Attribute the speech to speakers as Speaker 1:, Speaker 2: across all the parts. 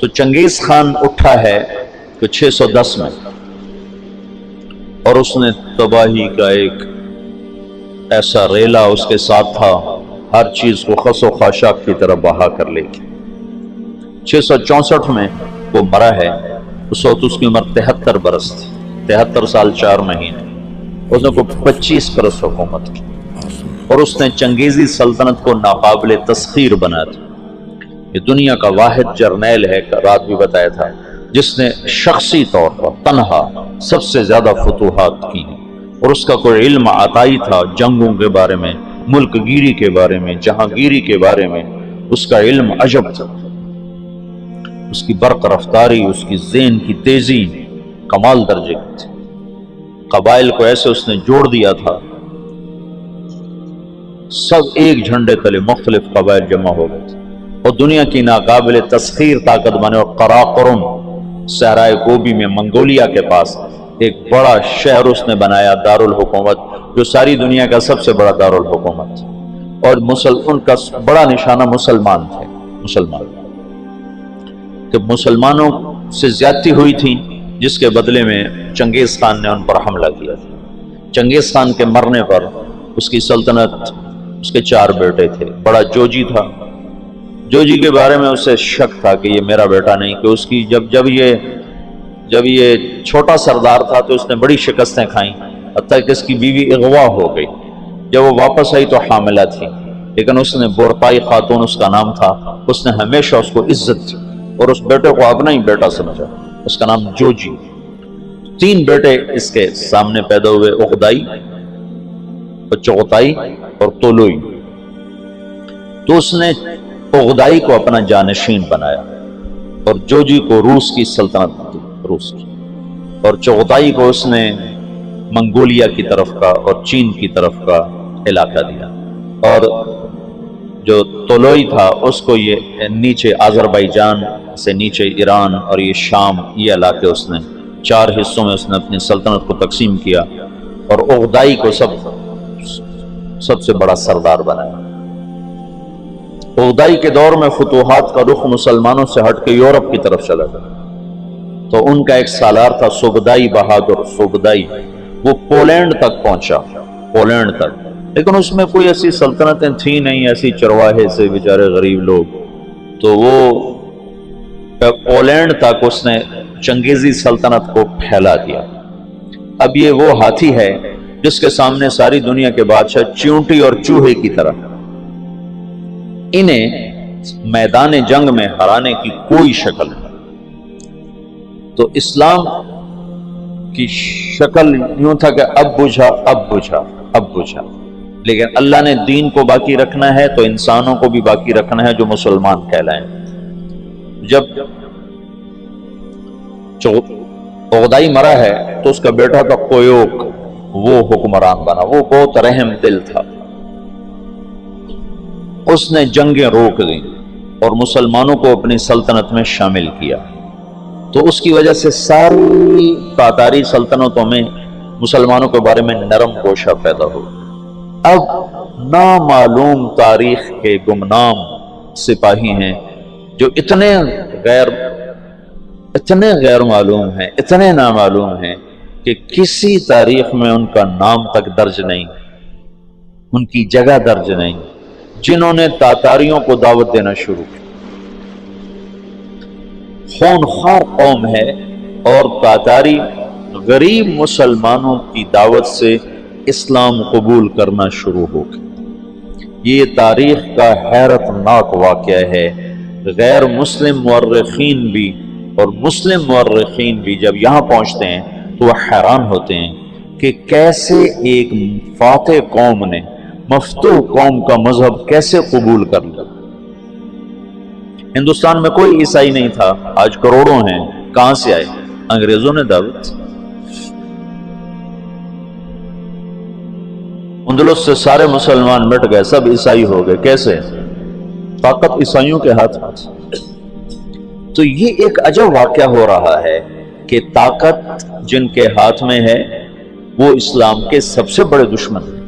Speaker 1: تو چنگیز خان اٹھا ہے تو 610 میں، اور اس نے تباہی کا ایک ایسا ریلا اس کے ساتھ تھا، ہر چیز کو خس و خاشاک کی طرح بہا کر لے گی۔ 664 میں وہ مرا ہے، اس وقت اس کی عمر 73 برس تھی، 73 سال 4 مہینے۔ اس نے کو 25 برس حکومت کی، اور اس نے چنگیزی سلطنت کو ناقابل تسخیر بنا دیا۔ یہ دنیا کا واحد جرنیل ہے، رات بھی بتایا تھا، جس نے شخصی طور پر تنہا سب سے زیادہ فتوحات کی ہیں، اور اس کا کوئی علم عطائی تھا جنگوں کے بارے میں، ملک گیری کے بارے میں، جہاں گیری کے بارے میں اس کا علم عجب تھا۔ اس کی برق رفتاری، اس کی ذہن کی تیزی کمال درجے کی تھی۔ قبائل کو ایسے اس نے جوڑ دیا تھا، سب ایک جھنڈے تلے مختلف قبائل جمع ہو گئے تھے، اور دنیا کی ناقابل تسخیر طاقت بنے۔ اور قراقرم صحرائے گوبی میں منگولیا کے پاس ایک بڑا شہر اس نے بنایا، دارالحکومت، جو ساری دنیا کا سب سے بڑا دارالحکومت تھا، اور ان کا بڑا نشانہ مسلمان تھے۔ کہ مسلمانوں سے زیادتی ہوئی تھی، جس کے بدلے میں چنگیز خان نے ان پر حملہ کیا تھا۔ چنگیز خان کے مرنے پر اس کی سلطنت، اس کے 4 بیٹے تھے۔ بڑا جوجی تھا، جوجی کے بارے میں اسے شک تھا کہ یہ میرا بیٹا نہیں، کہ اس کی جب یہ چھوٹا سردار تھا تو اس نے بڑی شکستیں کھائیں، حتیٰ کہ اس کی بیوی اغوا ہو گئی۔ جب وہ واپس آئی تو حاملہ تھی، لیکن اس نے بورتائی خاتون اس کا نام تھا، اس نے ہمیشہ اس کو عزت دی، اور اس بیٹے کو اپنا ہی بیٹا سمجھا، اس کا نام جوجی۔ 3 بیٹے اس کے سامنے پیدا ہوئے، اغدائی، چغتائی اور طولوئی۔ تو اس نے اغدائی کو اپنا جانشین بنایا، اور جوجی کو روس کی سلطنت دی، روس کی، اور چغتائی کو اس نے منگولیا کی طرف کا اور چین کی طرف کا علاقہ دیا، اور جو طولوئی تھا اس کو یہ نیچے آذربائیجان سے نیچے ایران اور یہ شام، یہ علاقے اس نے 4 حصوں میں اس نے اپنی سلطنت کو تقسیم کیا، اور اغدائی کو سب سے بڑا سردار بنایا۔ اغدائی کے دور میں فتوحات کا رخ مسلمانوں سے ہٹ کے یورپ کی طرف چلا گیا، تو ان کا ایک سالار تھا سوبدائی بہادر، سوبدائی، وہ پولینڈ تک پہنچا، پولینڈ تک، لیکن اس میں کوئی ایسی سلطنتیں تھیں نہیں، ایسی چرواہے سے بیچارے غریب لوگ، تو وہ پولینڈ تک اس نے چنگیزی سلطنت کو پھیلا دیا۔ اب یہ وہ ہاتھی ہے جس کے سامنے ساری دنیا کے بادشاہ چیونٹی اور چوہے کی طرح، انہیں میدان جنگ میں ہرانے کی کوئی شکل نہیں۔ تو اسلام کی شکل یوں تھا کہ اب بجھا، لیکن اللہ نے دین کو باقی رکھنا ہے تو انسانوں کو بھی باقی رکھنا ہے جو مسلمان کہلائیں۔ جب اغدائی مرا ہے تو اس کا بیٹا تھا کویوک، وہ حکمران بنا، وہ بہت رحم دل تھا، اس نے جنگیں روک دیں اور مسلمانوں کو اپنی سلطنت میں شامل کیا، تو اس کی وجہ سے ساری تاتاری سلطنتوں میں مسلمانوں کے بارے میں نرم گوشہ پیدا ہو۔ اب نامعلوم تاریخ کے گمنام سپاہی ہیں جو اتنے غیر معلوم ہیں، اتنے نامعلوم ہیں کہ کسی تاریخ میں ان کا نام تک درج نہیں، ان کی جگہ درج نہیں، جنہوں نے تاتاریوں کو دعوت دینا شروع کی۔ خونخوار قوم ہے، اور تاتاری غریب مسلمانوں کی دعوت سے اسلام قبول کرنا شروع ہو گیا۔ یہ تاریخ کا حیرت ناک واقعہ ہے۔ غیر مسلم مورخین بھی اور مسلم مورخین بھی جب یہاں پہنچتے ہیں تو وہ حیران ہوتے ہیں کہ کیسے ایک فاتح قوم نے مفتوح قوم کا مذہب کیسے قبول کر لیا۔ ہندوستان میں کوئی عیسائی نہیں تھا، آج کروڑوں ہیں، کہاں سے آئے؟ انگریزوں نے دعوت۔ اندلس سے سارے مسلمان مٹ گئے، سب عیسائی ہو گئے، کیسے؟ طاقت عیسائیوں کے ہاتھ میں۔ تو یہ ایک عجب واقعہ ہو رہا ہے کہ طاقت جن کے ہاتھ میں ہے وہ اسلام کے سب سے بڑے دشمن ہیں۔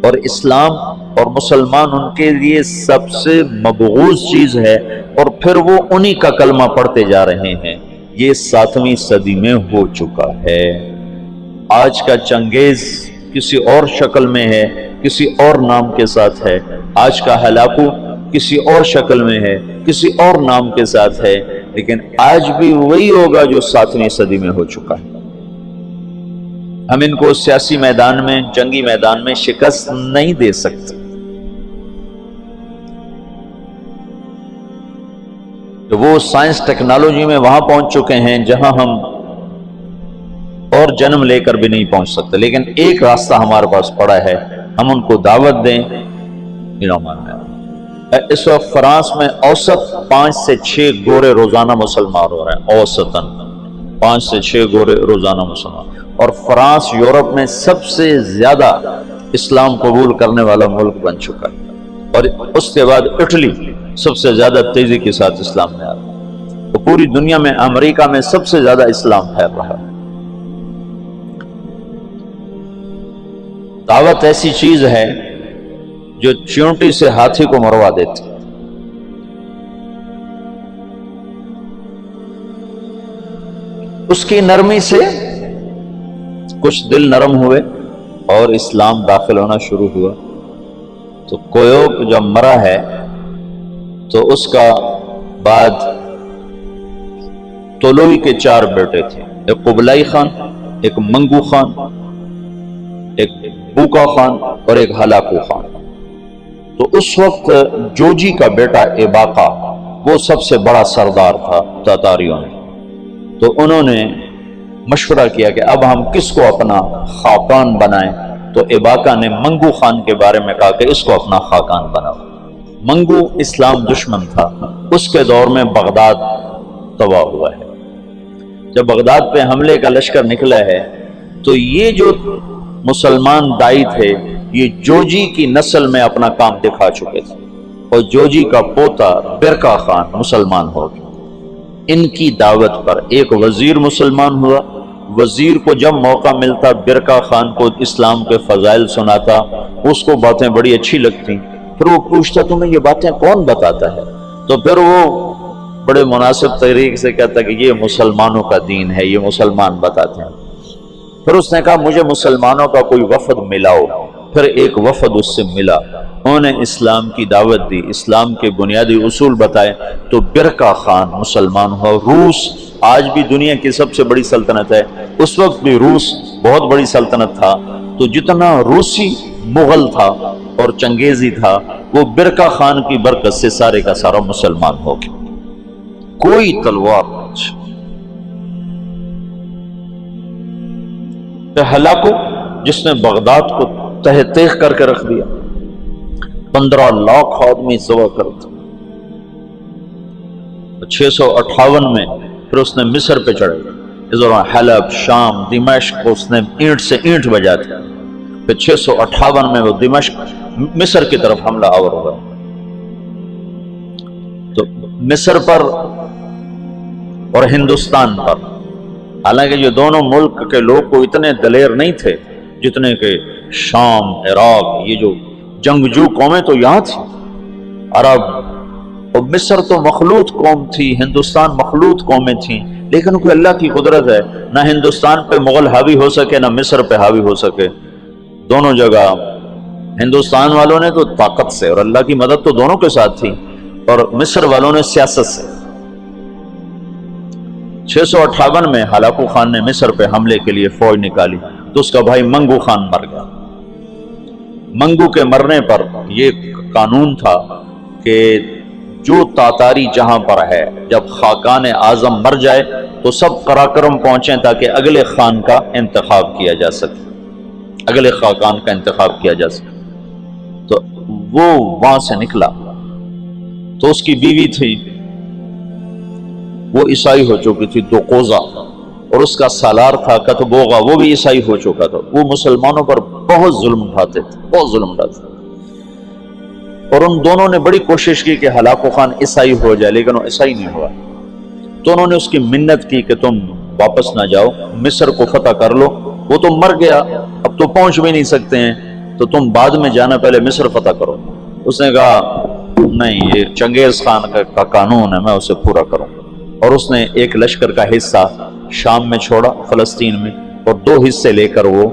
Speaker 1: اور اسلام اور مسلمان ان کے لیے سب سے مبغوض چیز ہے، اور پھر وہ انہی کا کلمہ پڑھتے جا رہے ہیں۔ یہ 7ویں صدی میں ہو چکا ہے۔ آج کا چنگیز کسی اور شکل میں ہے، کسی اور نام کے ساتھ ہے۔ آج کا ہلاکو کسی اور شکل میں ہے، کسی اور نام کے ساتھ ہے، لیکن آج بھی وہی ہوگا جو 7ویں صدی میں ہو چکا ہے۔ ہم ان کو سیاسی میدان میں، جنگی میدان میں شکست نہیں دے سکتے۔ وہ سائنس ٹیکنالوجی میں وہاں پہنچ چکے ہیں جہاں ہم اور جنم لے کر بھی نہیں پہنچ سکتے، لیکن ایک راستہ ہمارے پاس پڑا ہے، ہم ان کو دعوت دیں۔ اس وقت فرانس میں اوسط 5 سے 6 گورے روزانہ مسلمان ہو رہے ہیں، اوسطاً 5 سے 6 گورے روزانہ مسلمان، اور فرانس یورپ میں سب سے زیادہ اسلام قبول کرنے والا ملک بن چکا ہے، اور اس کے بعد اٹلی سب سے زیادہ تیزی کے ساتھ اسلام میں آ رہا ہے، تو پوری دنیا میں امریکہ میں سب سے زیادہ اسلام پھیل رہا ہے۔ دعوت ایسی چیز ہے جو چیونٹی سے ہاتھی کو مروا دیتی۔ اس کی نرمی سے کچھ دل نرم ہوئے اور اسلام داخل ہونا شروع ہوا۔ تو کویوک جب مرا ہے تو اس کا بعد طلوئی کے 4 بیٹے تھے، ایک قبلائی خان، ایک منگو خان، ایک بوکا خان اور ایک ہلاکو خان۔ تو اس وقت جوجی کا بیٹا ایباقا وہ سب سے بڑا سردار تھا تاتاریوں میں، تو انہوں نے مشورہ کیا کہ اب ہم کس کو اپنا خاقان بنائیں، تو ایباقا نے منگو خان کے بارے میں کہا کہ اس کو اپنا خاقان بناؤ۔ منگو اسلام دشمن تھا، اس کے دور میں بغداد تباہ ہوا ہے۔ جب بغداد پہ حملے کا لشکر نکلا ہے تو یہ جو مسلمان دائی تھے یہ جوجی کی نسل میں اپنا کام دکھا چکے تھے، اور جوجی کا پوتا برکا خان مسلمان ہو گیا۔ ان کی دعوت پر ایک وزیر مسلمان ہوا۔ وزیر کو جب موقع ملتا برکا خان کو اسلام کے فضائل سناتا، اس کو باتیں بڑی اچھی لگتی، پھر وہ پوچھتا تمہیں یہ باتیں کون بتاتا ہے، تو پھر وہ بڑے مناسب طریقے سے کہتا کہ یہ مسلمانوں کا دین ہے، یہ مسلمان بتاتے ہیں۔ پھر اس نے کہا مجھے مسلمانوں کا کوئی وفد ملاؤ۔ پھر ایک وفد اس سے ملا، انہوں نے اسلام کی دعوت دی، اسلام کے بنیادی اصول بتائے، تو برکا خان مسلمان ہوا۔ روس آج بھی دنیا کی سب سے بڑی سلطنت ہے، اس وقت بھی روس بہت بڑی سلطنت تھا، تو جتنا روسی مغل تھا اور چنگیزی تھا وہ برکا خان کی برکت سے سارے کا سارا مسلمان ہو گیا۔ کوئی تلوار نہیں۔ ہلاکو جس نے بغداد کو تہ تیغ کر کے رکھ دیا، 15 لاکھ آدمی ذبح کر دیا۔ 658 میں پھر اس نے مصر پہ چڑھے، اس دوران حلب، شام، دمشق کو اس نے اینٹ سے اینٹ بجا دیا۔ پھر 658 میں وہ دمشق مصر کی طرف حملہ آور ہوا۔ تو مصر پر اور ہندوستان پر، حالانکہ یہ دونوں ملک کے لوگ کو اتنے دلیر نہیں تھے جتنے کہ شام، عراق، یہ جو جنگجو قومیں تو یہاں تھی، عرب اور مصر تو مخلوط قوم تھی، ہندوستان مخلوط قومیں تھیں، لیکن کوئی اللہ کی قدرت ہے، نہ ہندوستان پہ مغل حاوی ہو سکے نہ مصر پہ حاوی ہو سکے۔ دونوں جگہ ہندوستان والوں نے تو طاقت سے، اور اللہ کی مدد تو دونوں کے ساتھ تھی، اور مصر والوں نے سیاست سے۔ 658 میں ہلاکو خان نے مصر پہ حملے کے لیے فوج نکالی تو اس کا بھائی منگو خان مر گیا۔ منگو کے مرنے پر یہ قانون تھا کہ جو تاتاری جہاں پر ہے، جب خاقان اعظم مر جائے تو سب قراقرم پہنچیں تاکہ اگلے خان کا انتخاب کیا جا سکے، اگلے خاقان کا انتخاب کیا جا سکے۔ تو وہ وہاں سے نکلا تو اس کی بیوی تھی، وہ عیسائی ہو چکی تھی، دوقوزہ، اور اس کا سالار تھا کتبوغا، وہ بھی عیسائی ہو چکا تھا۔ وہ مسلمانوں پر بہت ظلم اٹھاتے تھے، بہت ظلم اٹھاتے تھے، اور ان دونوں نے بڑی کوشش کی کہ ہلاکو خان عیسائی ہو جائے، لیکن وہ عیسائی نہیں ہوا۔ تو انہوں نے اس کی منت کی کہ تم واپس نہ جاؤ، مصر کو فتح کر لو۔ وہ تو مر گیا، اب تو پہنچ بھی نہیں سکتے ہیں، تو تم بعد میں جانا، پہلے مصر فتح کرو۔ اس نے کہا نہیں، یہ چنگیز خان کا قانون ہے، میں اسے پورا کروں۔ اور اس نے ایک لشکر کا حصہ شام میں چھوڑا، فلسطین میں، اور 2 حصے لے کر وہ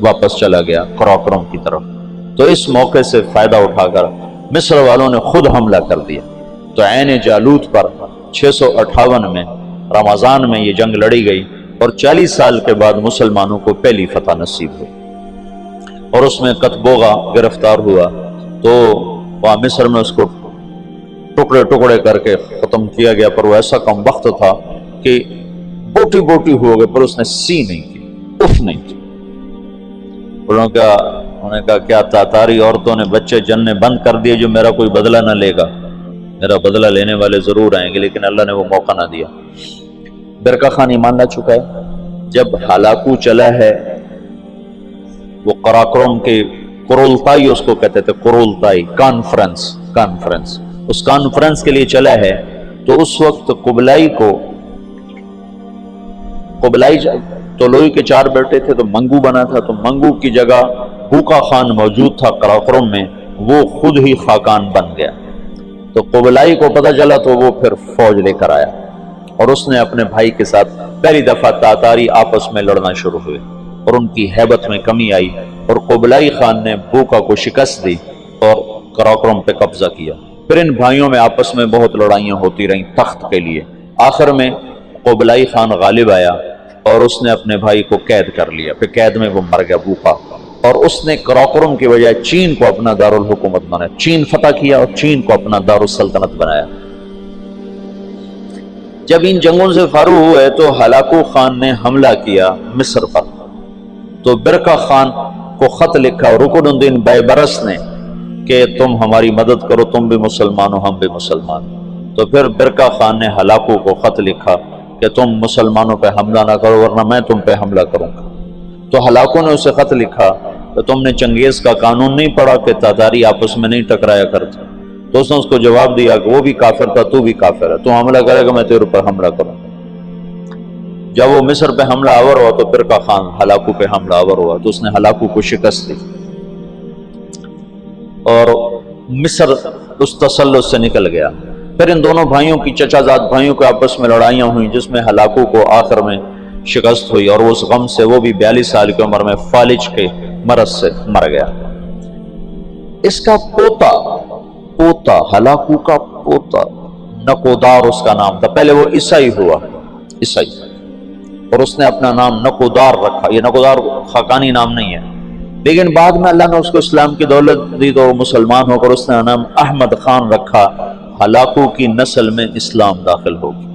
Speaker 1: واپس چلا گیا قراقرم کی طرف۔ تو اس موقع سے فائدہ اٹھا کر مصر والوں نے خود حملہ کر دیا۔ تو عین جالوت پر 658 میں رمضان میں یہ جنگ لڑی گئی، اور 40 سال کے بعد مسلمانوں کو پہلی فتح نصیب ہوئی، اور اس میں قطبوغا گرفتار ہوا۔ تو وہاں مصر میں اس کو ٹکڑے ٹکڑے کر کے ختم کیا گیا، پر وہ ایسا کم وقت تھا کہ بوٹی بوٹی ہو گئے، پر اس نے سی نہیں کی، اف نہیں کی۔ انہوں نے کہا کیا تاتاری عورتوں نے بچے جننے بند کر دیے جو میرا کوئی بدلہ نہ لے گا؟ میرا بدلہ لینے والے ضرور آئیں گے، لیکن اللہ نے وہ موقع نہ دیا۔ برقع خان ایمان لا چکا ہے۔ جب ہلاکو چلا ہے، وہ قراقرم کے قرولتائی اس کو کہتے تھے، قرولتائی کانفرنس، اس کانفرنس کے لیے چلا ہے، تو اس وقت قبلائی طولوئی کے 4 بیٹے تھے، تو منگو بنا تھا، تو منگو کی جگہ بوقا خان موجود تھا قراقرم میں، وہ خود ہی خاقان بن گیا۔ تو قبلائی کو پتہ چلا، تو وہ پھر فوج لے کر آیا، اور اس نے اپنے بھائی کے ساتھ پہلی دفعہ تاتاری آپس میں لڑنا شروع ہوئے، اور ان کی ہیبت میں کمی آئی، اور قبلائی خان نے بوقا کو شکست دی اور قراقرم پہ قبضہ کیا۔ پھر ان بھائیوں میں آپس میں بہت لڑائیاں ہوتی رہیں تخت کے لیے۔ آخر میں قبلائی خان غالب آیا، اور اس نے اپنے بھائی کو قید کر لیا، پھر قید میں وہ مر گیا بوقا، اور اس نے قراقرم کی بجائے چین کو اپنا دارالحکومت بنایا، چین فتح کیا اور چین کو اپنا دارالسلطنت بنایا۔ جب ان جنگوں سے فارغ ہوئے تو ہلاکو خان نے حملہ کیا مصر پر، تو برقع خان کو خط لکھا رکن الدین بیبرس نے کہ تم ہماری مدد کرو، تم بھی مسلمان ہو، ہم بھی مسلمان۔ تو پھر برقع خان نے ہلاکو کو خط لکھا کہ تم مسلمانوں پہ حملہ نہ کرو، ورنہ میں تم پہ حملہ کروں گا۔ تو ہلاکو نے اسے خط لکھا کہ تم نے چنگیز کا قانون نہیں پڑھا کہ تاتاری آپس میں نہیں ٹکرایا کرتے؟ تو اس نے اس کو جواب دیا کہ وہ بھی کافر تھا، تو بھی کافر ہے، تو حملہ کرے گا میں تیرے پر حملہ کروں گا۔ جب وہ مصر پہ حملہ آور ہوا تو برقع خان ہلاکو پہ حملہ آور ہوا، تو اس نے ہلاکو کو شکست دی، اور مصر اس تسلط سے نکل گیا۔ پھر ان دونوں بھائیوں کی، چچا زاد بھائیوں کے آپس میں لڑائیاں ہوئیں، جس میں ہلاکو کو آخر میں شکست ہوئی، اور اس غم سے وہ بھی 42 سال کی عمر میں فالج کے مرض سے مر گیا۔ اس کا پوتا ہلاکو کا پوتا نکودار اس کا نام تھا، پہلے وہ عیسائی ہوا، عیسائی، اور اس نے اپنا نام نکودار رکھا۔ یہ نکودار خاقانی نام نہیں ہے، لیکن بعد میں اللہ نے اس کو اسلام کی دولت دی تو مسلمان ہو کر اس نے نام احمد خان رکھا۔ ہلاکو کی نسل میں اسلام داخل ہو گیا۔